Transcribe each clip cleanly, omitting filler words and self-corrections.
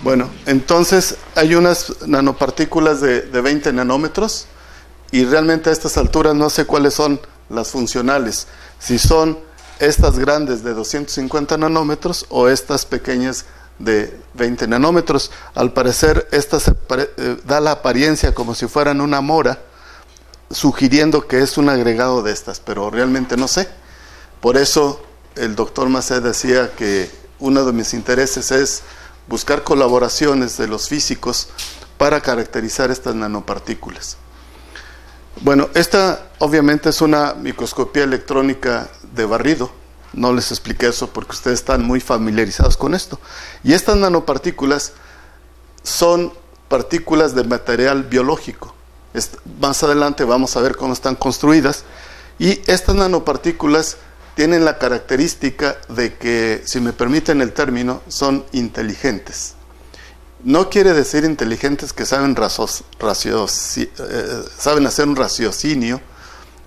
Bueno, entonces hay unas nanopartículas de 20 nanómetros y realmente a estas alturas no sé cuáles son las funcionales, si son estas grandes de 250 nanómetros o estas pequeñas de 20 nanómetros. Al parecer estas da la apariencia como si fueran una mora, sugiriendo que es un agregado de estas, pero realmente no sé. Por eso el doctor Macé decía que uno de mis intereses es buscar colaboraciones de los físicos para caracterizar estas nanopartículas. Bueno, esta obviamente es una microscopía electrónica de barrido. No les expliqué eso porque ustedes están muy familiarizados con esto. Y estas nanopartículas son partículas de material biológico. Más adelante vamos a ver cómo están construidas. Y estas nanopartículas tienen la característica de que, si me permiten el término, son inteligentes. No quiere decir inteligentes que saben saben hacer un raciocinio,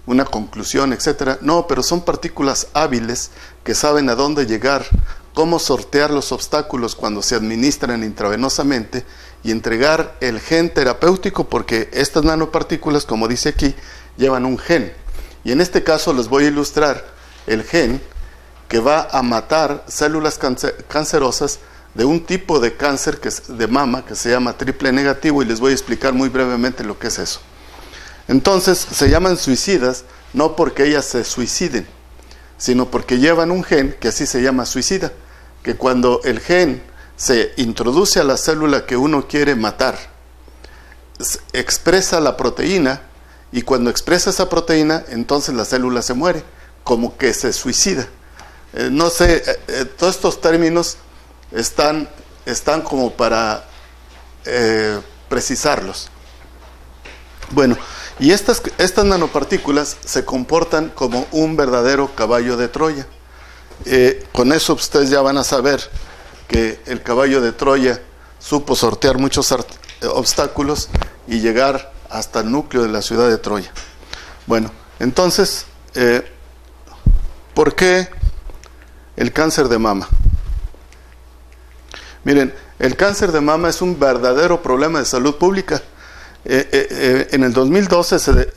una conclusión, etcétera. No, pero son partículas hábiles que saben a dónde llegar, cómo sortear los obstáculos cuando se administran intravenosamente y entregar el gen terapéutico, porque estas nanopartículas, como dice aquí, llevan un gen. Y en este caso les voy a ilustrar el gen que va a matar células cancerosas de un tipo de cáncer de mama que se llama triple negativo, y les voy a explicar muy brevemente lo que es eso. Entonces se llaman suicidas no porque ellas se suiciden, sino porque llevan un gen que así se llama suicida, que cuando el gen se introduce a la célula que uno quiere matar, expresa la proteína, y cuando expresa esa proteína, entonces la célula se muere, como que se suicida. No sé, todos estos términos están como para precisarlos. Bueno, y estas nanopartículas se comportan como un verdadero caballo de Troya. Con eso ustedes ya van a saber que el caballo de Troya supo sortear muchos obstáculos y llegar hasta el núcleo de la ciudad de Troya. Bueno, entonces, ¿por qué el cáncer de mama? Miren, el cáncer de mama es un verdadero problema de salud pública. En el 2012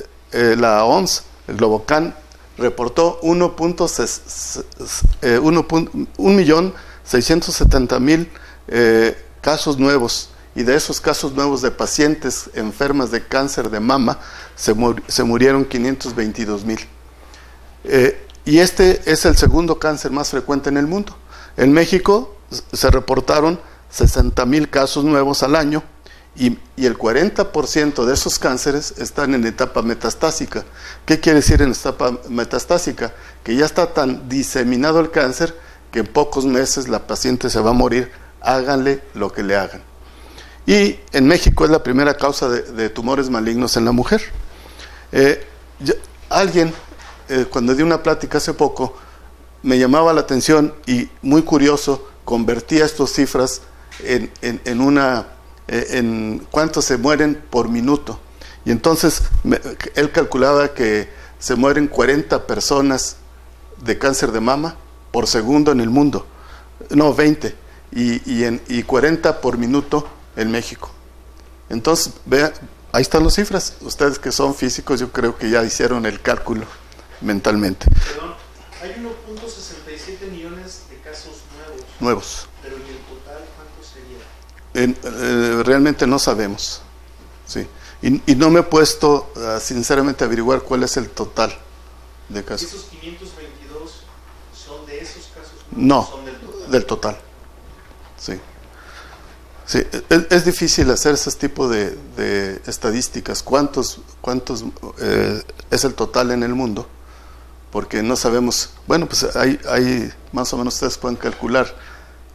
la OMS, el Globocan, reportó 1.670.000 casos nuevos, y de esos casos nuevos de pacientes enfermas de cáncer de mama se murieron 522.000. Y este es el segundo cáncer más frecuente en el mundo. En México se reportaron 60.000 casos nuevos al año, y el 40% de esos cánceres están en etapa metastásica. ¿Qué quiere decir en etapa metastásica? Que ya está tan diseminado el cáncer que en pocos meses la paciente se va a morir, háganle lo que le hagan. Y en México es la primera causa de tumores malignos en la mujer. Alguien, cuando di una plática hace poco, me llamaba la atención y, muy curioso, convertía estas cifras en cuántos se mueren por minuto. Y entonces él calculaba que se mueren 40 personas de cáncer de mama por segundo en el mundo. No, 20. Y 40 por minuto en México. Entonces, vean, ahí están las cifras. Ustedes que son físicos, yo creo que ya hicieron el cálculo mentalmente. Perdón, hay 1.67 millones de casos Nuevos. Pero ¿y el total cuánto sería? Realmente no sabemos. Sí. Y no me he puesto sinceramente a averiguar cuál es el total de casos. ¿Esos 522 son de esos casos? No, son del total. Sí. Sí, es difícil hacer ese tipo de estadísticas. ¿Cuántos es el total en el mundo? Porque no sabemos. Bueno, pues hay más o menos, ustedes pueden calcular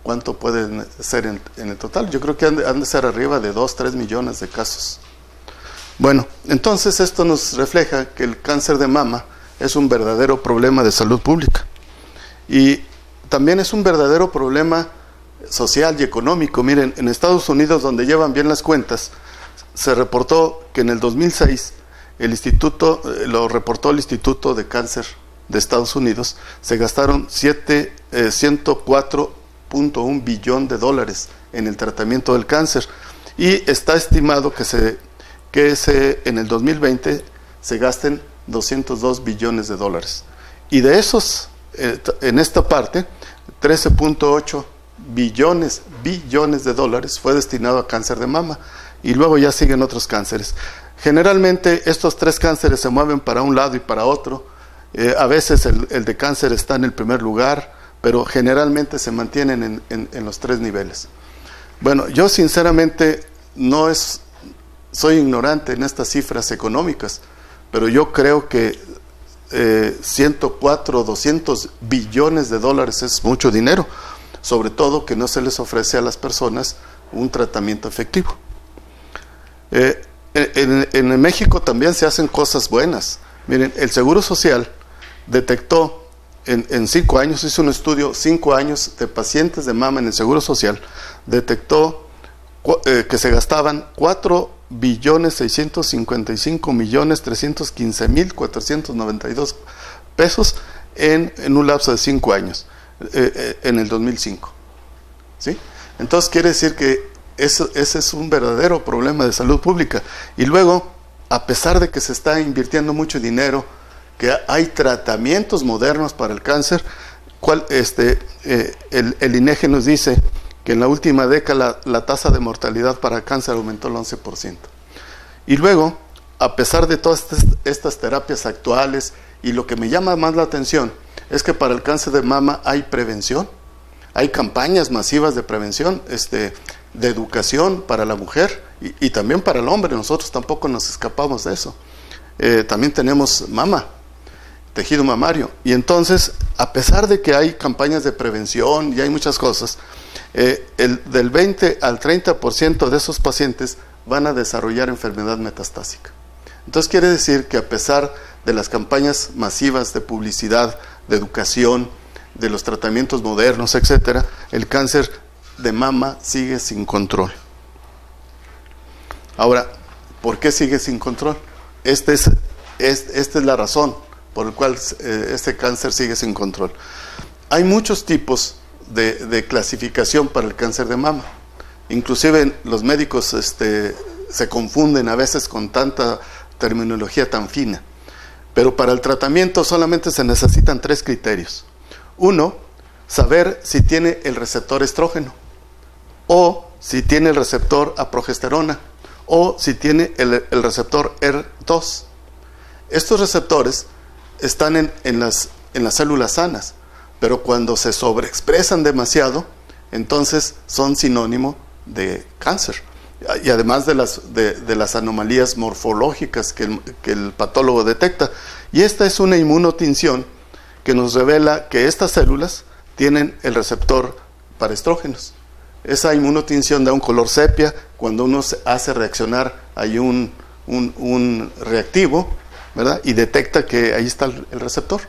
cuánto pueden ser en el total. Yo creo que han de ser arriba de 2-3 millones de casos. Bueno, entonces esto nos refleja que el cáncer de mama es un verdadero problema de salud pública. Y también es un verdadero problema social y económico. Miren, en Estados Unidos, donde llevan bien las cuentas, se reportó que en el 2006 lo reportó el Instituto de Cáncer de Estados Unidos, se gastaron 104 1.1 billón de dólares en el tratamiento del cáncer, y está estimado que en el 2020 se gasten 202 billones de dólares. Y de esos, en esta parte, 13.8 billones de dólares fue destinado a cáncer de mama, y luego ya siguen otros cánceres. Generalmente estos tres cánceres se mueven para un lado y para otro. A veces el de cáncer está en el primer lugar, pero generalmente se mantienen en los tres niveles. Bueno, yo sinceramente soy ignorante en estas cifras económicas, pero yo creo que 104 o 200 billones de dólares es mucho dinero, sobre todo que no se les ofrece a las personas un tratamiento efectivo. En México también se hacen cosas buenas. Miren, el Seguro Social detectó en 5 años, hizo un estudio 5 años de pacientes de mama en el Seguro Social, detectó que se gastaban 4.655.315.492 pesos en un lapso de 5 años, en el 2005. ¿Sí? Entonces quiere decir que ese es un verdadero problema de salud pública. Y luego, a pesar de que se está invirtiendo mucho dinero, que hay tratamientos modernos para el cáncer, el INEGI nos dice que en la última década la tasa de mortalidad para cáncer aumentó el 11%. Y luego, a pesar de todas estas terapias actuales, y lo que me llama más la atención es que para el cáncer de mama hay prevención, hay campañas masivas de prevención, de educación para la mujer y también para el hombre. Nosotros tampoco nos escapamos de eso. También tenemos mama, tejido mamario, y entonces, a pesar de que hay campañas de prevención y hay muchas cosas, del 20 al 30% de esos pacientes van a desarrollar enfermedad metastásica. Entonces quiere decir que a pesar de las campañas masivas de publicidad, de educación, de los tratamientos modernos, etcétera, el cáncer de mama sigue sin control. Ahora, ¿por qué sigue sin control? Esta es la razón por la cual este cáncer sigue sin control. Hay muchos tipos de clasificación para el cáncer de mama. Inclusive los médicos se confunden a veces con tanta terminología tan fina. Pero para el tratamiento solamente se necesitan 3 criterios. 1, saber si tiene el receptor estrógeno, o si tiene el receptor a progesterona, o si tiene el receptor ER2. Estos receptores están en las células sanas, pero cuando se sobreexpresan demasiado, entonces son sinónimo de cáncer. Y además de las anomalías morfológicas que el patólogo detecta. Y esta es una inmunotinción que nos revela que estas células tienen el receptor para estrógenos. Esa inmunotinción da un color sepia. Cuando uno hace reaccionar, hay un reactivo, ¿verdad? Y detecta que ahí está el receptor.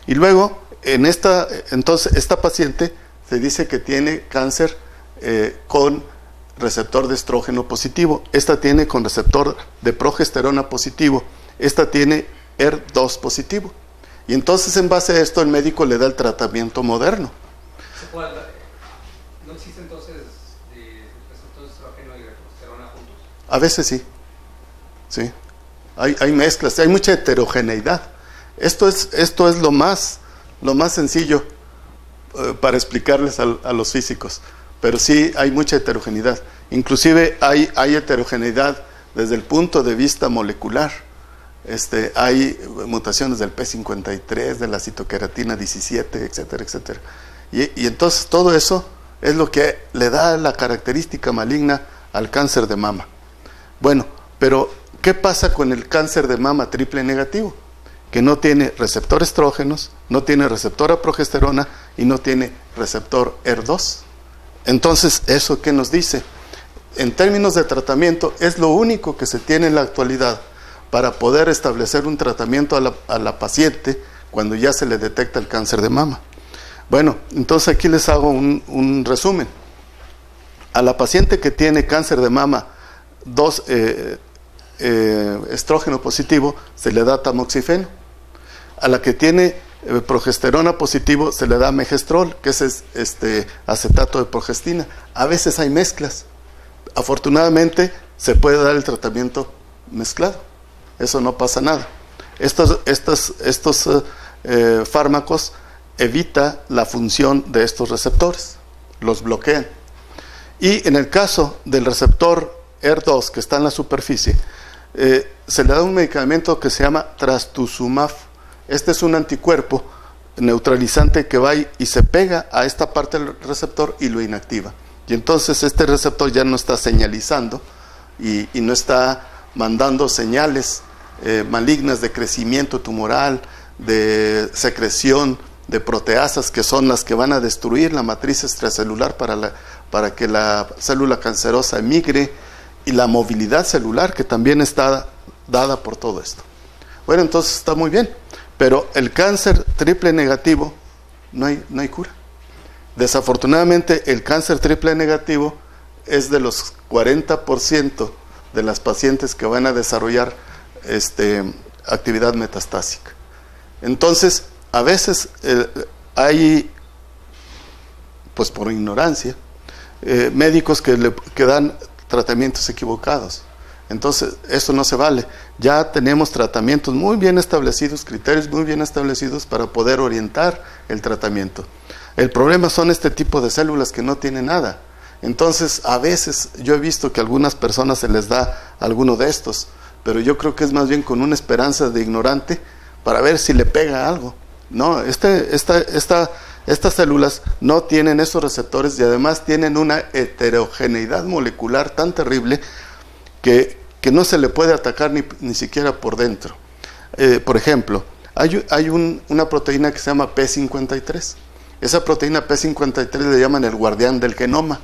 Y luego, entonces, esta paciente se dice que tiene cáncer con receptor de estrógeno positivo. Esta tiene con receptor de progesterona positivo. Esta tiene ER2 positivo. Y entonces, en base a esto, el médico le da el tratamiento moderno. ¿No existe entonces receptor de estrógeno y de progesterona juntos? A veces sí. Sí. Hay mezclas, hay mucha heterogeneidad. Esto es lo más sencillo para explicarles a los físicos. Pero sí hay mucha heterogeneidad. Inclusive hay heterogeneidad desde el punto de vista molecular. Hay mutaciones del P53, de la citoqueratina 17, etcétera, etcétera. Y entonces todo eso es lo que le da la característica maligna al cáncer de mama. Bueno, pero ¿qué pasa con el cáncer de mama triple negativo? Que no tiene receptor estrógenos, no tiene receptor a progesterona y no tiene receptor ER2. Entonces, ¿eso qué nos dice? En términos de tratamiento, es lo único que se tiene en la actualidad para poder establecer un tratamiento a la paciente cuando ya se le detecta el cáncer de mama. Bueno, entonces aquí les hago un resumen. A la paciente que tiene cáncer de mama estrógeno positivo, se le da tamoxifeno. A la que tiene progesterona positivo se le da megestrol, que es acetato de progestina. A veces hay mezclas. Afortunadamente se puede dar el tratamiento mezclado. Eso no pasa nada. Estos fármacos evita la función de estos receptores, los bloquean. Y en el caso del receptor HER2 que está en la superficie, se le da un medicamento que se llama trastuzumab. Este es un anticuerpo neutralizante que va y se pega a esta parte del receptor y lo inactiva. Y entonces este receptor ya no está señalizando y no está mandando señales malignas de crecimiento tumoral, de secreción de proteasas, que son las que van a destruir la matriz extracelular para que la célula cancerosa emigre, y la movilidad celular, que también está dada por todo esto. Bueno, entonces está muy bien, pero el cáncer triple negativo no hay cura. Desafortunadamente el cáncer triple negativo es de los 40% de las pacientes que van a desarrollar actividad metastásica. Entonces, a veces hay, pues por ignorancia, médicos que dan tratamientos equivocados. Entonces, eso no se vale. Ya tenemos tratamientos muy bien establecidos, criterios muy bien establecidos para poder orientar el tratamiento. El problema son este tipo de células que no tienen nada. Entonces, a veces yo he visto que a algunas personas se les da alguno de estos, pero yo creo que es más bien con una esperanza de ignorante para ver si le pega algo. No, estas células no tienen esos receptores y además tienen una heterogeneidad molecular tan terrible que no se le puede atacar ni siquiera por dentro. Por ejemplo, hay una proteína que se llama P53. Esa proteína P53 le llaman el guardián del genoma.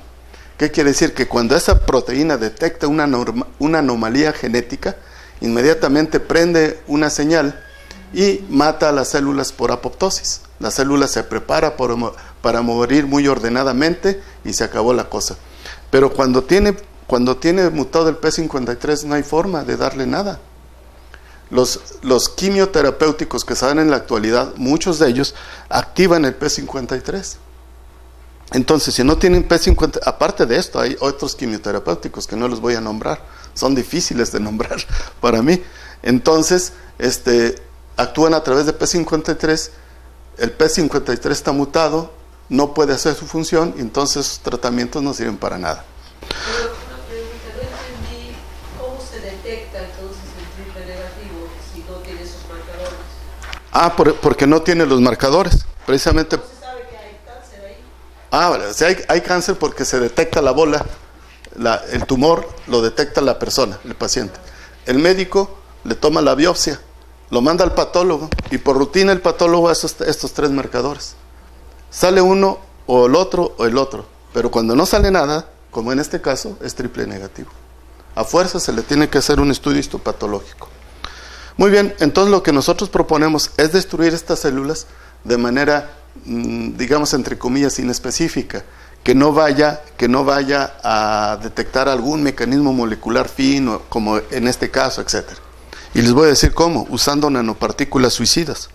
¿Qué quiere decir? Que cuando esa proteína detecta una anomalía genética, inmediatamente prende una señal y mata a las células por apoptosis. La célula se prepara para morir muy ordenadamente y se acabó la cosa. Pero cuando tiene mutado el P53 no hay forma de darle nada. Los quimioterapéuticos que se dan en la actualidad, muchos de ellos activan el P53. Entonces, si no tienen P53, aparte de esto, hay otros quimioterapéuticos que no los voy a nombrar, son difíciles de nombrar para mí. Entonces, actúan a través de P53, el P53 está mutado, no puede hacer su función, y entonces sus tratamientos no sirven para nada. Pero una pregunta, no entendí cómo se detecta entonces el triple negativo si no tiene esos marcadores. Porque no tiene los marcadores, precisamente. ¿No se sabe que hay cáncer ahí? Si hay cáncer porque se detecta la bola, el tumor lo detecta la persona, el paciente. El médico le toma la biopsia, lo manda al patólogo y por rutina el patólogo hace estos tres marcadores. Sale uno o el otro, pero cuando no sale nada, como en este caso, es triple negativo. A fuerza se le tiene que hacer un estudio histopatológico. Muy bien, entonces lo que nosotros proponemos es destruir estas células de manera, digamos entre comillas, inespecífica, que no vaya a detectar algún mecanismo molecular fino, como en este caso, etc. Y les voy a decir cómo, usando nanopartículas suicidas.